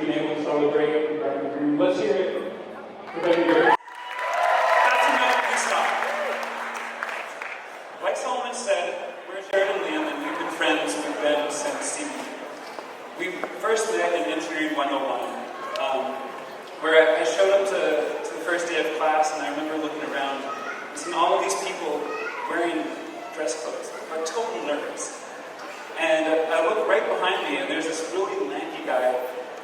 being able to celebrate. Let's hear it for Ben Gary. That's enough, we stop. Like Solomon said, we're Jared and Liam, and we've been friends with Ben since senior year. We first met in Engineering 101, where I showed up to the first day of class, and I remember looking around and seeing all of these people wearing dress clothes, like totally nervous. And I look right behind me, and there's this really lanky guy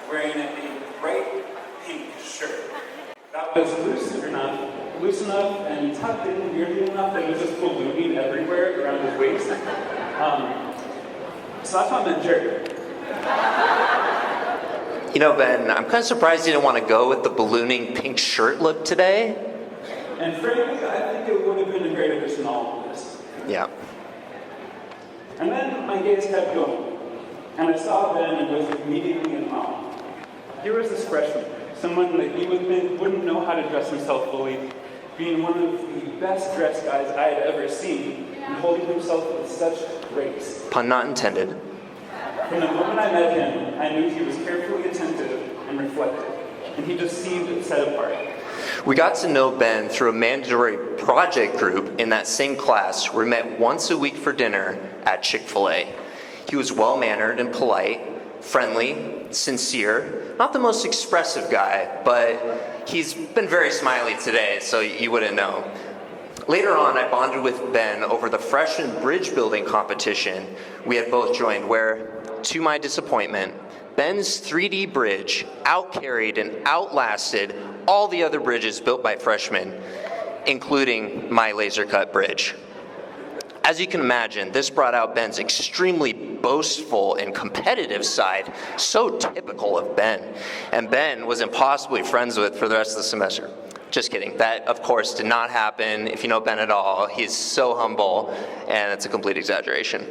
wearing a bright pink shirt. That was loose enough and tucked in weirdly enough that it was just ballooning everywhere around his waist. So that's why I'm in Jared. You know, Ben, I'm kind of surprised you didn't want to go with the ballooning pink shirt look today. And frankly, I think it would have been a great addition to all of this. Yeah. And then my gaze kept going, and I saw Ben and was immediately in awe. Here was this freshman, someone that you would think wouldn't know how to dress himself fully, being one of the best dressed guys I had ever seen, and holding himself with such grace. Pun not intended. From the moment I met him, I knew he was carefully attentive and reflective, and he just seemed set apart. We got to know Ben through a mandatory project group in that same class where we met once a week for dinner at Chick-fil-A. He was well-mannered and polite, friendly, sincere, not the most expressive guy, but he's been very smiley today, so you wouldn't know. Later on, I bonded with Ben over the freshman bridge building competition we had both joined, where, to my disappointment, Ben's 3D bridge outcarried and outlasted all the other bridges built by freshmen, including my laser cut bridge. As you can imagine, this brought out Ben's extremely boastful and competitive side, so typical of Ben, and Ben was impossibly friends with for the rest of the semester. Just kidding. That, of course, did not happen. If you know Ben at all, he's so humble, and it's a complete exaggeration.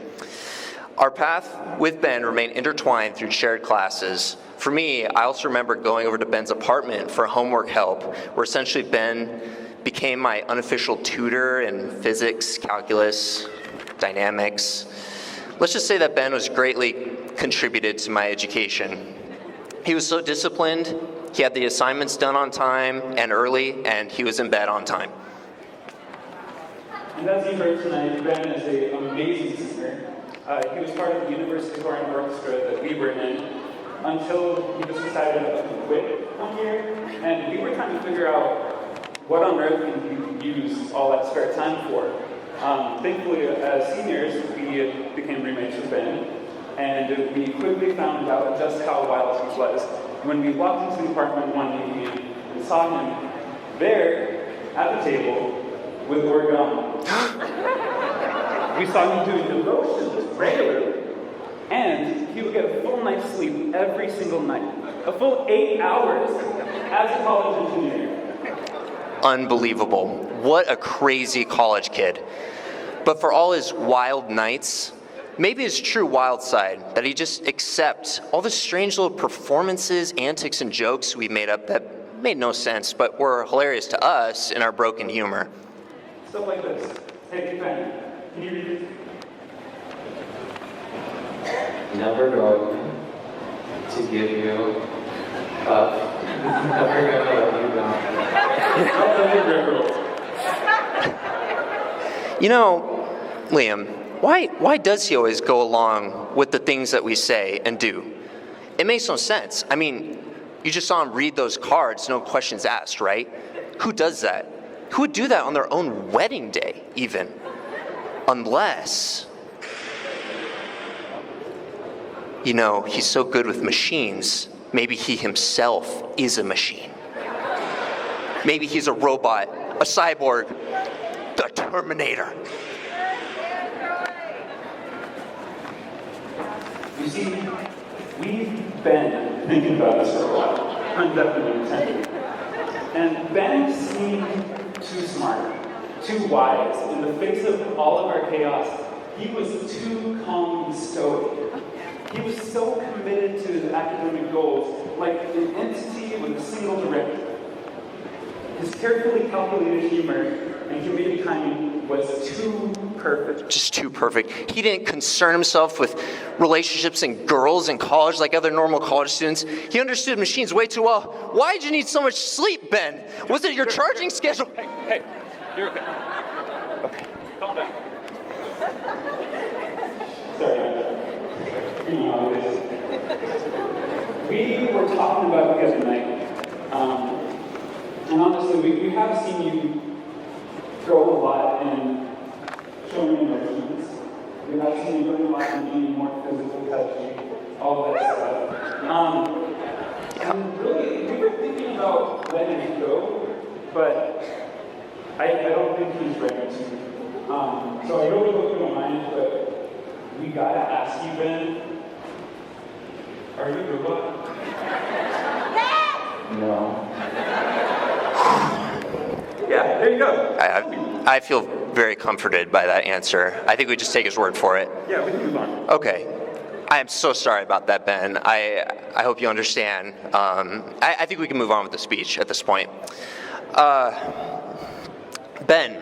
Our path with Ben remained intertwined through shared classes. For me, I also remember going over to Ben's apartment for homework help, where essentially Ben became my unofficial tutor in physics, calculus, dynamics. Let's just say that Ben was greatly contributed to my education. He was so disciplined, he had the assignments done on time and early, and he was in bed on time. And as you heard tonight, Ben is an amazing singer. He was part of the University Choir Orchestra that we were in until he just decided to quit one year, and we were trying to figure out what on earth can you use all that spare time for. Thankfully, as seniors, we became roommates with Ben, and we quickly found out just how wild he was when we walked into the apartment one evening and saw him there at the table with origami. We saw him doing devotions regularly, and he would get a full night's sleep every single night, a full 8 hours as a college engineer. Unbelievable. What a crazy college kid. But for all his wild nights, maybe his true wild side, that he just accepts all the strange little performances, antics, and jokes we made up that made no sense, but were hilarious to us in our broken humor. Stuff like this. Hey, Ben, can you read it? Never going to give you up. Never gonna let you down. You know, Liam, why does he always go along with the things that we say and do? It makes no sense. I mean, you just saw him read those cards, no questions asked, right? Who does that? Who would do that on their own wedding day, even? Unless, you know, he's so good with machines, maybe he himself is a machine. Maybe he's a robot, a cyborg, the Terminator. You see, we've been thinking about this for a while, pun definitely intended. And Ben seemed too smart, too wise. In the face of all of our chaos, he was too calm and stoic. He was so committed to his academic goals, like an entity with a single directive. His carefully calculated humor and comedic timing was too perfect. Just too perfect. He didn't concern himself with relationships and girls in college like other normal college students. He understood machines way too well. Why did you need so much sleep, Ben? Was it your charging schedule? Hey, you're okay. Okay, calm down. Sorry. We were talking about it the other night. And honestly, we have seen you grow a lot in showing emotions. We have seen you grow a lot in being more physical, touchy, all that stuff. And really, we were thinking about letting it go, but I don't think he's ready to. So I really hope you don't mind, but we gotta ask you, Ben, are you a robot? No. Yeah, there you go. I feel very comforted by that answer. I think we just take his word for it. Yeah, we can move on. Okay. I am so sorry about that, Ben. I hope you understand. I think we can move on with the speech at this point. Ben,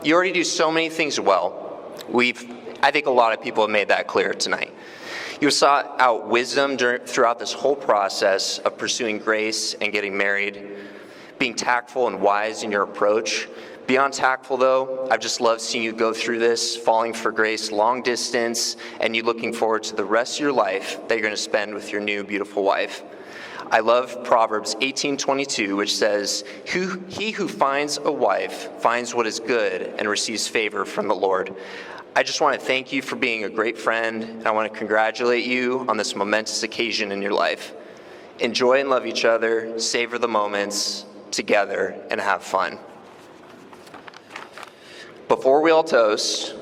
you already do so many things well. I think a lot of people have made that clear tonight. You sought out wisdom throughout this whole process of pursuing grace and getting married, being tactful and wise in your approach. Beyond tactful, though, I've just loved seeing you go through this, falling for grace long distance, and you looking forward to the rest of your life that you're going to spend with your new beautiful wife. I love Proverbs 18:22, which says, "He who finds a wife finds what is good and receives favor from the Lord." I just want to thank you for being a great friend, and I want to congratulate you on this momentous occasion in your life. Enjoy and love each other, savor the moments together, and have fun. Before we all toast,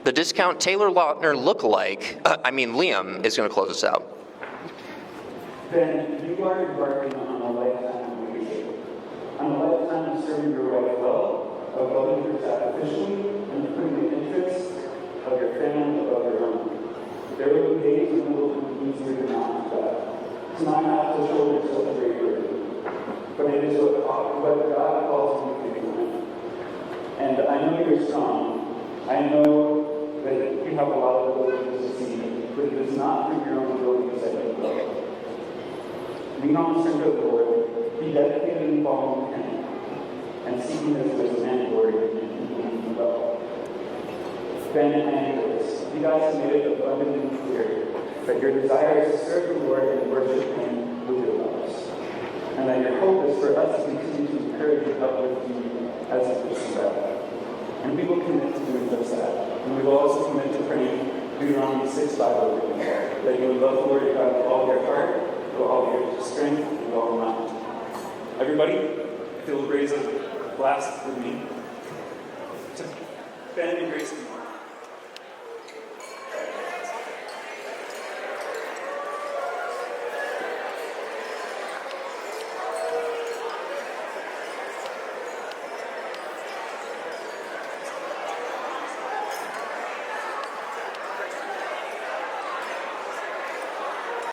the discount Taylor Lautner lookalike, Liam, is going to close us out. Ben, you are embarking on a lifetime of leadership, on a lifetime of serving your wife well, of loving her sacrificially, and putting the interests of your family above your own. There will be days when it will be easier than not to that. To not have to shoulder such a great burden. But it is what God calls you to do. And I know you're strong. I know that you have a lot of abilities to succeed, but it is not through your own abilities that you grow. Lean on the strength of the Lord, be dedicated in following Him, and seeking His wisdom and glory in doing well. Ben and Nicholas, you guys made it abundantly clear that your desire is to serve the Lord and worship Him with your lives, and that your hope is for us to continue to encourage and uplift you as you pursue that. And we will commit to doing just that. And we will also commit to praying Deuteronomy 6:5 over you, that you would love the Lord your God with all your heart, with all your strength, and with all your mind. Everybody, if you'll raise a glass with me to Ben and Grace and Mark.